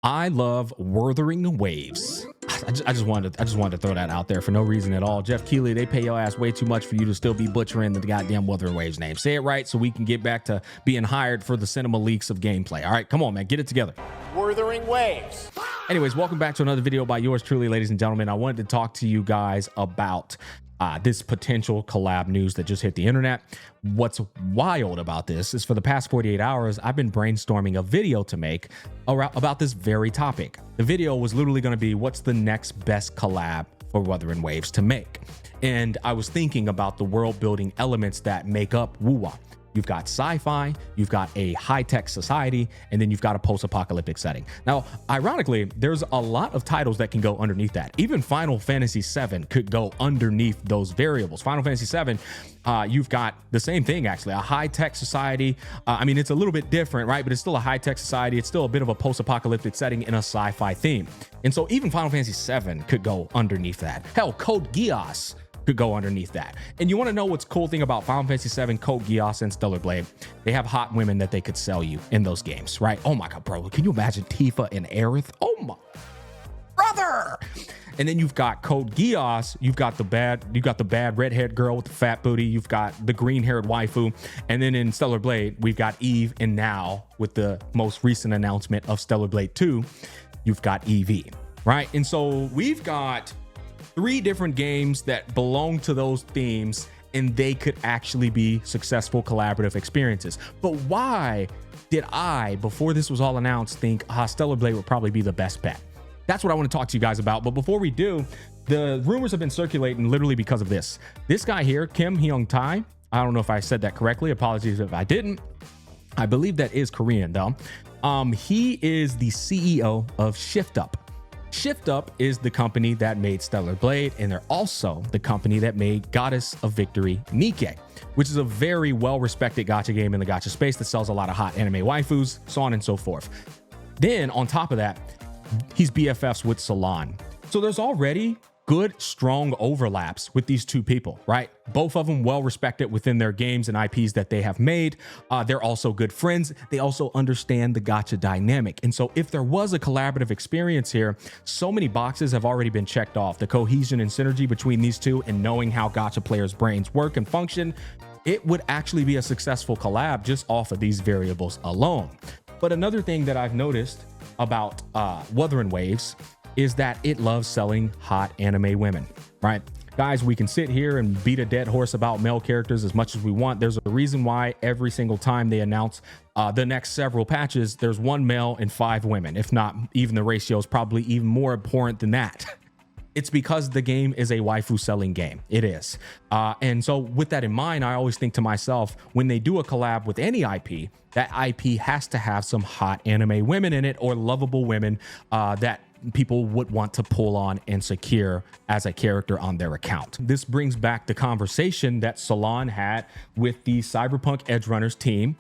I love wuthering waves. I just wanted to throw that out there for no reason at all. Jeff Keighley, they pay your ass way too much for you to still be butchering the goddamn Wuthering Waves name. Say it right so we can get back to being hired for the cinema leaks of gameplay. All right, come on, man, get it together. Wuthering Waves. Anyways, welcome back to another video by yours truly, ladies and gentlemen. I wanted to talk to you guys about this potential collab news that just hit the internet. What's wild about this is for the past 48 hours, I've been brainstorming a video to make about this very topic. The video was literally going to be what's the next best collab for Wuthering Waves to make. And I was thinking about the world building elements that make up Wuwa. You've got sci-fi, you've got a high-tech society, and then you've got a post-apocalyptic setting. Now, ironically, there's a lot of titles that can go underneath that. Even Final Fantasy VII could go underneath those variables. Final Fantasy VII, you've got the same thing, actually, a high-tech society. I mean, it's a little bit different, right? But it's still a high-tech society. It's still a bit of a post-apocalyptic setting in a sci-fi theme. And so even Final Fantasy VII could go underneath that. Hell, Code Geass could go underneath that. And you want to know what's cool thing about Final Fantasy VII, Code Geass, and Stellar Blade? They have hot women that they could sell you in those games, right? Oh my god, bro, can you imagine Tifa and Aerith? Oh my brother. And then you've got Code Geass, you've got the bad redhead girl with the fat booty, you've got the green-haired waifu, and then in Stellar Blade we've got Eve, and now with the most recent announcement of Stellar Blade 2, you've got Evie, right? And so we've got 3 different games that belong to those themes, and they could actually be successful collaborative experiences. But why did I, before this was all announced, think Stellar Blade would probably be the best bet? That's what I want to talk to you guys about. But before we do, the rumors have been circulating literally because of this. This guy here, Kim Hyung Tae, I don't know if I said that correctly. Apologies if I didn't. I believe that is Korean though. He is the CEO of ShiftUp. ShiftUp is the company that made Stellar Blade, and they're also the company that made Goddess of Victory Nikke, which is a very well-respected gacha game in the gacha space that sells a lot of hot anime waifus, so on and so forth. Then on top of that, he's BFFs with Solon. So there's already good, strong overlaps with these two people, right? Both of them well-respected within their games and IPs that they have made. They're also good friends. They also understand the gacha dynamic. And so if there was a collaborative experience here, so many boxes have already been checked off. The cohesion and synergy between these two and knowing how gacha players' brains work and function, it would actually be a successful collab just off of these variables alone. But another thing that I've noticed about Wuthering Waves is that it loves selling hot anime women, right? Guys, we can sit here and beat a dead horse about male characters as much as we want. There's a reason why every single time they announce the next several patches, there's 1 male and 5 women. If not, even the ratio is probably even more abhorrent than that. It's because the game is a waifu selling game. It is. And so with that in mind, I always think to myself, when they do a collab with any IP, that IP has to have some hot anime women in it, or lovable women that people would want to pull on and secure as a character on their account. This brings back the conversation that Solon had with the Cyberpunk Edgerunners team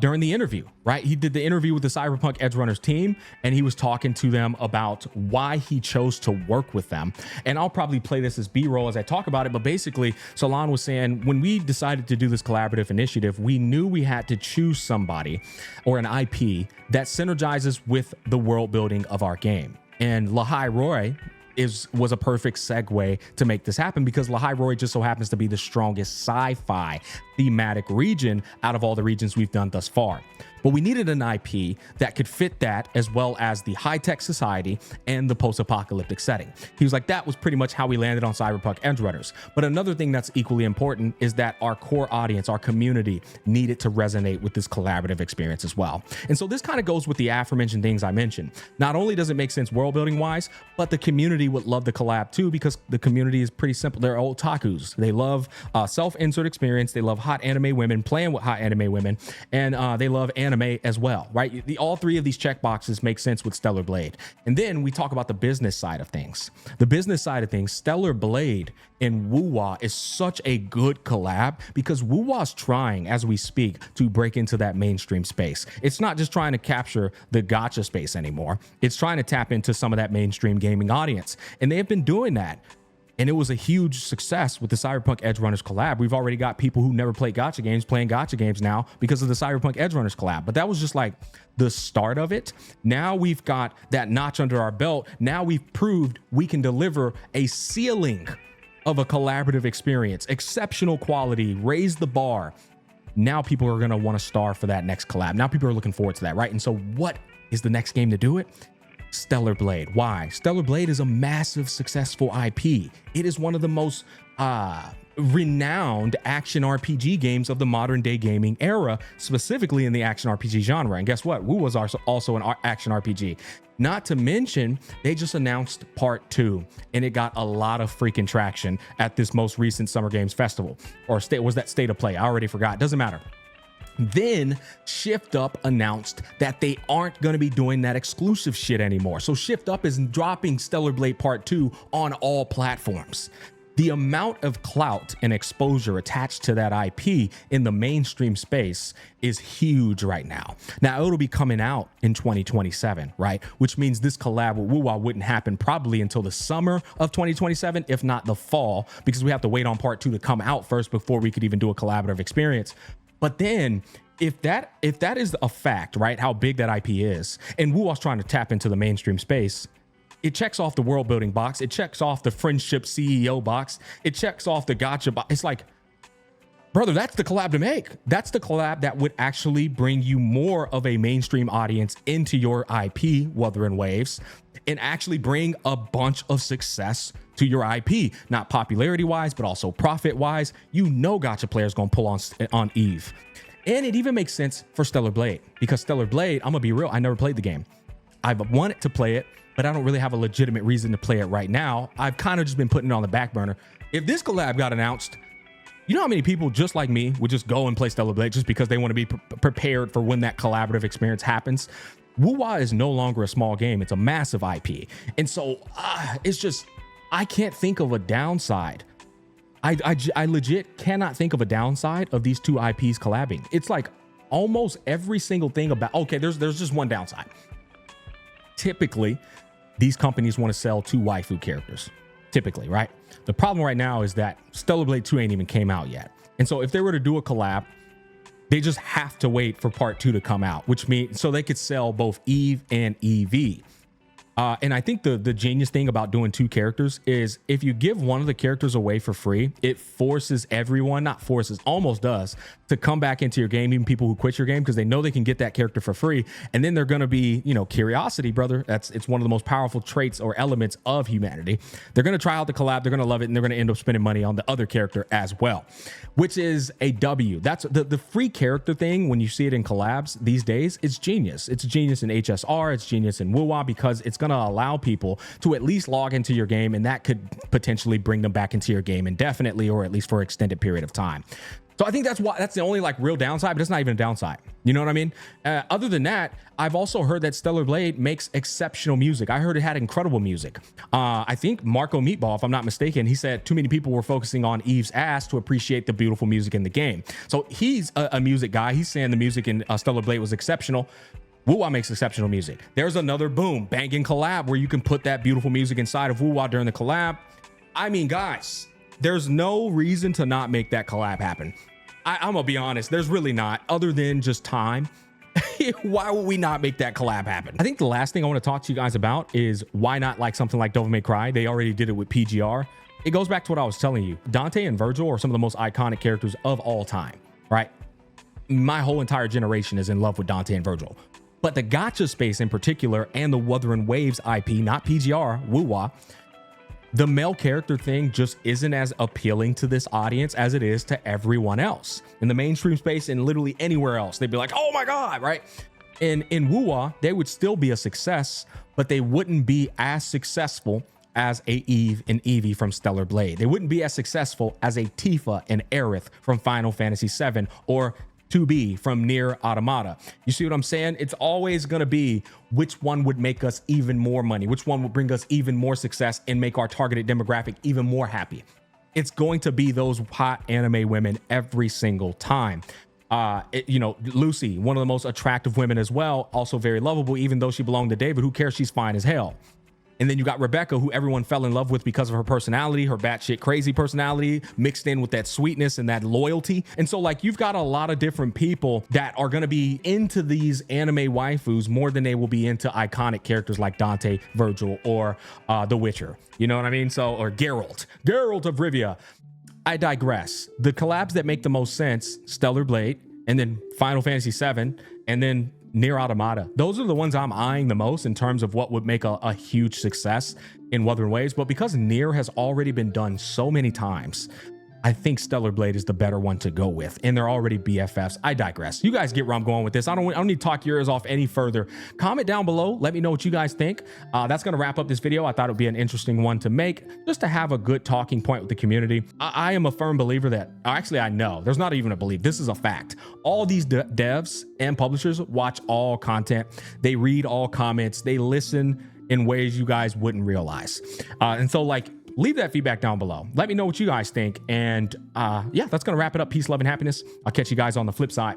during the interview, right? He did the interview with the Cyberpunk Edgerunners team, and he was talking to them about why he chose to work with them. And I'll probably play this as B-roll as I talk about it, but basically Solon was saying, when we decided to do this collaborative initiative, we knew we had to choose somebody or an IP that synergizes with the world building of our game. And Lahai Roy was a perfect segue to make this happen, because Lahai Roy just so happens to be the strongest sci-fi thematic region out of all the regions we've done thus far. But we needed an IP that could fit that, as well as the high-tech society and the post-apocalyptic setting. He was like, that was pretty much how we landed on Cyberpunk Edgerunners. But another thing that's equally important is that our core audience, our community, needed to resonate with this collaborative experience as well. And so this kind of goes with the aforementioned things I mentioned. Not only does it make sense world building wise, but the community would love the collab too, because the community is pretty simple. They're otakus. They love self-insert experience. They love hot anime women, playing with hot anime women, and they love anime as well, right? All 3 of these check boxes make sense with Stellar Blade. And then we talk about the business side of things. The business side of things, Stellar Blade and Wuwa is such a good collab, because Wuwa's trying, as we speak, to break into that mainstream space. It's not just trying to capture the gacha space anymore. It's trying to tap into some of that mainstream gaming audience. And they have been doing that And it was a huge success with the Cyberpunk Edge Runners collab. We've already got people who never played gacha games playing gacha games now because of the Cyberpunk Edge Runners collab. But that was just like the start of it. Now we've got that notch under our belt. Now we've proved we can deliver a ceiling of a collaborative experience, exceptional quality, raise the bar. Now people are going to want to star for that next collab. Now people are looking forward to that, right? And so what is the next game to do it? Stellar Blade. Why? Stellar Blade is a massive, successful IP. It is one of the most renowned action RPG games of the modern day gaming era, specifically in the action RPG genre. And guess what? Wuwa was also an action RPG. Not to mention, they just announced part 2, and it got a lot of freaking traction at this most recent Summer Games Festival. Or was that State of Play? I already forgot. Doesn't matter. Then ShiftUp announced that they aren't going to be doing that exclusive shit anymore. So ShiftUp is dropping Stellar Blade Part 2 on all platforms. The amount of clout and exposure attached to that IP in the mainstream space is huge right now. Now, it'll be coming out in 2027, right? Which means this collab with Wuwa wouldn't happen probably until the summer of 2027, if not the fall, because we have to wait on Part 2 to come out first before we could even do a collaborative experience. But then if that is a fact, right, how big that IP is, and Wuwa's trying to tap into the mainstream space, it checks off the world building box. It checks off the friendship CEO box. It checks off the gacha box. It's like, brother, that's the collab to make. That's the collab that would actually bring you more of a mainstream audience into your IP, Wuthering Waves, and actually bring a bunch of success to your IP, not popularity wise, but also profit wise. You know, gacha players gonna pull on Eve. And it even makes sense for Stellar Blade, because Stellar Blade, I'm gonna be real, I never played the game. I've wanted to play it, but I don't really have a legitimate reason to play it right now. I've kind of just been putting it on the back burner. If this collab got announced, you know how many people just like me would just go and play Stellar Blade just because they want to be prepared for when that collaborative experience happens? Wuwa is no longer a small game. It's a massive IP. And so it's just, I can't think of a downside. I legit cannot think of a downside of these two IPs collabing. It's like almost every single thing about, okay, there's just one downside. Typically, these companies want to sell 2 waifu characters. Typically, right? The problem right now is that Stellar Blade 2 ain't even came out yet. And so if they were to do a collab, they just have to wait for part 2 to come out, which means so they could sell both Eve and EV. And I think the genius thing about doing 2 characters is if you give one of the characters away for free, it forces everyone, not forces, almost does, to come back into your game, even people who quit your game, because they know they can get that character for free. And then they're going to be, you know, curiosity, brother. It's one of the most powerful traits or elements of humanity. They're going to try out the collab. They're going to love it. And they're going to end up spending money on the other character as well, which is a W. That's the free character thing. When you see it in collabs these days, it's genius. It's genius in HSR. It's genius in Wuwa, because it's going to allow people to at least log into your game, and that could potentially bring them back into your game indefinitely, or at least for an extended period of time. So I think that's the only like real downside, but it's not even a downside. You know what I mean? Other than that, I've also heard that Stellar Blade makes exceptional music. I heard it had incredible music. I think Marco Meatball, if I'm not mistaken, he said too many people were focusing on Eve's ass to appreciate the beautiful music in the game. So he's a music guy. He's saying the music in Stellar Blade was exceptional. Wuwa makes exceptional music. There's another banging collab where you can put that beautiful music inside of Wuwa during the collab. I mean, guys, there's no reason to not make that collab happen. I'm gonna be honest, there's really not, other than just time. Why would we not make that collab happen? I think the last thing I want to talk to you guys about is why not like something like Devil May Cry? They already did it with PGR. It goes back to what I was telling you. Dante and Virgil are some of the most iconic characters of all time, right? My whole entire generation is in love with Dante and Virgil. But the gacha space in particular, and the Wuthering Waves IP, not PGR, Wuwa, the male character thing just isn't as appealing to this audience as it is to everyone else. In the mainstream space and literally anywhere else, they'd be like, oh my God, right? In Wuwa, they would still be a success, but they wouldn't be as successful as a Eve and Evie from Stellar Blade. They wouldn't be as successful as a Tifa and Aerith from Final Fantasy VII, or 2B from Nier Automata. You see what I'm saying? It's always going to be which one would make us even more money, which one would bring us even more success and make our targeted demographic even more happy. It's going to be those hot anime women every single time. You know, Lucy, one of the most attractive women as well, also very lovable, even though she belonged to David. Who cares? She's fine as hell. And then you got Rebecca, who everyone fell in love with because of her personality, her batshit crazy personality, mixed in with that sweetness and that loyalty. And so like you've got a lot of different people that are going to be into these anime waifus more than they will be into iconic characters like Dante, Virgil, or The Witcher. You know what I mean? So, or Geralt of Rivia. I digress. The collabs that make the most sense, Stellar Blade, and then Final Fantasy VII, and then Nier Automata. Those are the ones I'm eyeing the most in terms of what would make a huge success in Wuthering Waves. But because Nier has already been done so many times, I think Stellar Blade is the better one to go with, and they're already BFFs. I digress. You guys get where I'm going with this. I don't need to talk your ears off any further. Comment down below. Let me know what you guys think. That's going to wrap up this video. I thought it would be an interesting one to make, just to have a good talking point with the community. I am a firm believer that, actually, I know. There's not even a belief. This is a fact. All these devs and publishers watch all content. They read all comments. They listen in ways you guys wouldn't realize. And so, like, leave that feedback down below. Let me know what you guys think. And yeah, that's going to wrap it up. Peace, love, and happiness. I'll catch you guys on the flip side.